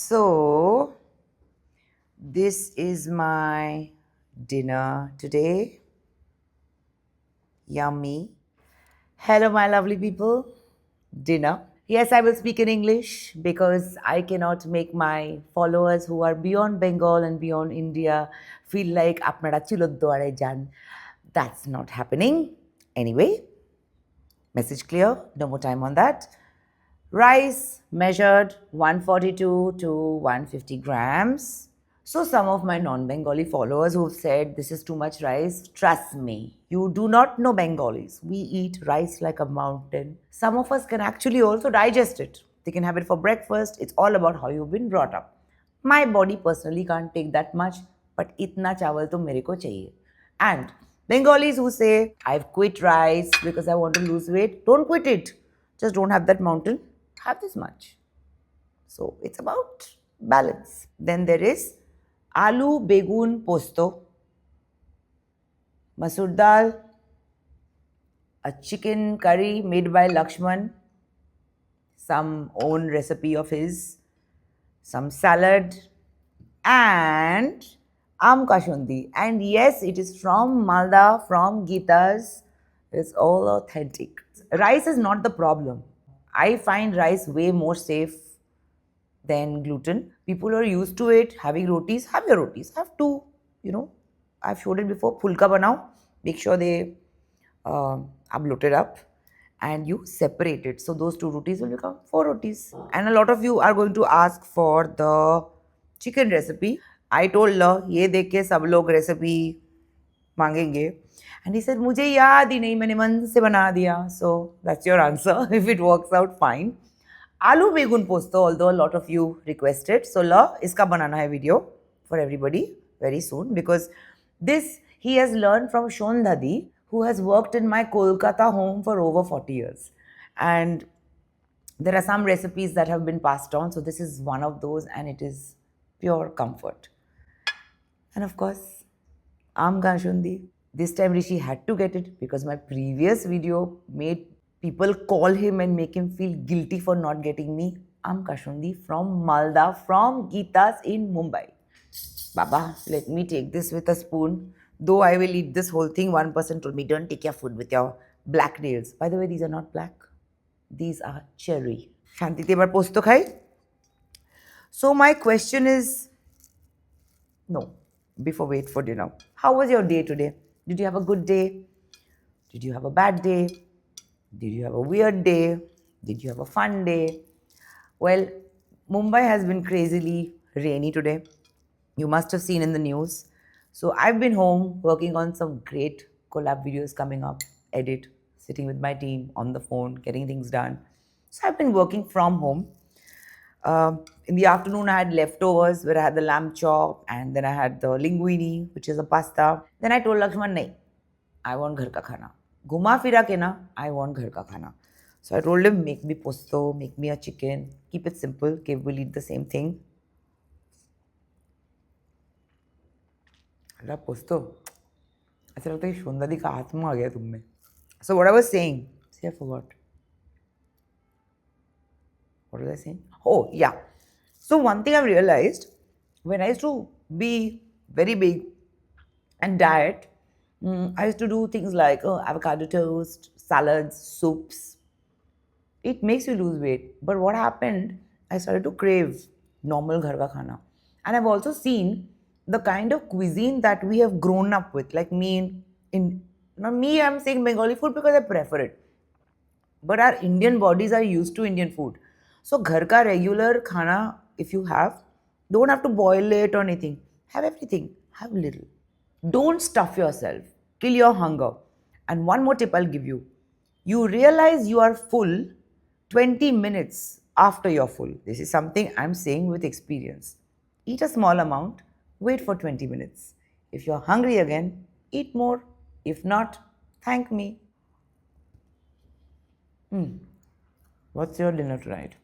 So, this is my dinner today. Yummy. Hello, my lovely people. Dinner. Yes, I will speak in English because I cannot make my followers who are beyond Bengal and beyond India feel like apnara chilodware jan. That's not happening. Anyway, message clear. No more time on that. Rice measured 142 to 150 grams. So, some of my non Bengali followers who've said this is too much rice, trust me, you do not know Bengalis. We eat rice like a mountain. Some of us can actually also digest it. They can have it for breakfast. It's all about how you've been brought up. My body personally can't take that much, but itna chawal to mere ko chahiye. And Bengalis who say, I've quit rice because I want to lose weight, don't quit it. Just don't have that mountain. Have this much. So it's about balance. Then there is aloo begun posto, masoor dal, a chicken curry made by Lakshman, some own recipe of his, some salad, and am kashundi. And yes, it is from Malda, from Gita's. It's all authentic. Rice is not the problem. I find rice way more safe than gluten. People are used to it, having rotis, have your rotis. Have two, I've showed it before, pulka banao. Make sure they are bloated up and you separate it. So those two rotis will become 4 rotis. And a lot of you are going to ask for the chicken recipe. I told her, ye dekh ke sab log recipe मांगेंगे. And he said, मुझे याद ही नहीं, मैंने मन से बना दिया. So that's your answer. If it works out, fine. Aloo begun posto, although a lot of you requested. So la, iska banana hai video for everybody very soon because this he has learned from Shon Dadi, who has worked in my Kolkata home for over 40 years. And there are some recipes that have been passed on. So this is one of those and it is pure comfort. And of course, Am Kashundi. This time Rishi had to get it because my previous video made people call him and make him feel guilty for not getting me. Am Kashundi from Malda, from Geeta's in Mumbai. Baba, let me take this with a spoon. Though I will eat this whole thing, one person told me, don't take your food with your black nails. By the way, these are not black. These are cherry. Shanti tebar posto khai. So my question is, no, before wait for dinner. How was your day today? Did you have a good day? Did you have a bad day? Did you have a weird day? Did you have a fun day? Well, Mumbai has been crazily rainy today. You must have seen in the news. So I've been home working on some great collab videos coming up, edit, sitting with my team on the phone, getting things done. So I've been working from home. In the afternoon, I had leftovers where I had the lamb chop and then I had the linguine, which is a pasta. Then I told Lakshman, nahi, I want ghar ka khana. Ghuma fira ke na, I want ghar ka khana. So I told him, make me posto, make me a chicken, keep it simple, Kev will eat the same thing. अरे पोस्तो ऐसा लगता है कि शोंदादी का आत्मा आ गया तुम में. So what I was saying, see I forgot. What was I saying? Oh yeah. So one thing I've realized, when I used to be very big and diet, I used to do things like avocado toast, salads, soups. It makes you lose weight. But what happened, I started to crave normal ghar ka khana. And I've also seen the kind of cuisine that we have grown up with, like me, I'm saying Bengali food because I prefer it. But our Indian bodies are used to Indian food. So ghar ka regular khana, if you have, don't have to boil it or anything. Have everything. Have little. Don't stuff yourself. Kill your hunger. And one more tip I'll give you. You realize you are full 20 minutes after you're full. This is something I'm saying with experience. Eat a small amount. Wait for 20 minutes. If you're hungry again, eat more. If not, thank me. What's your dinner tonight?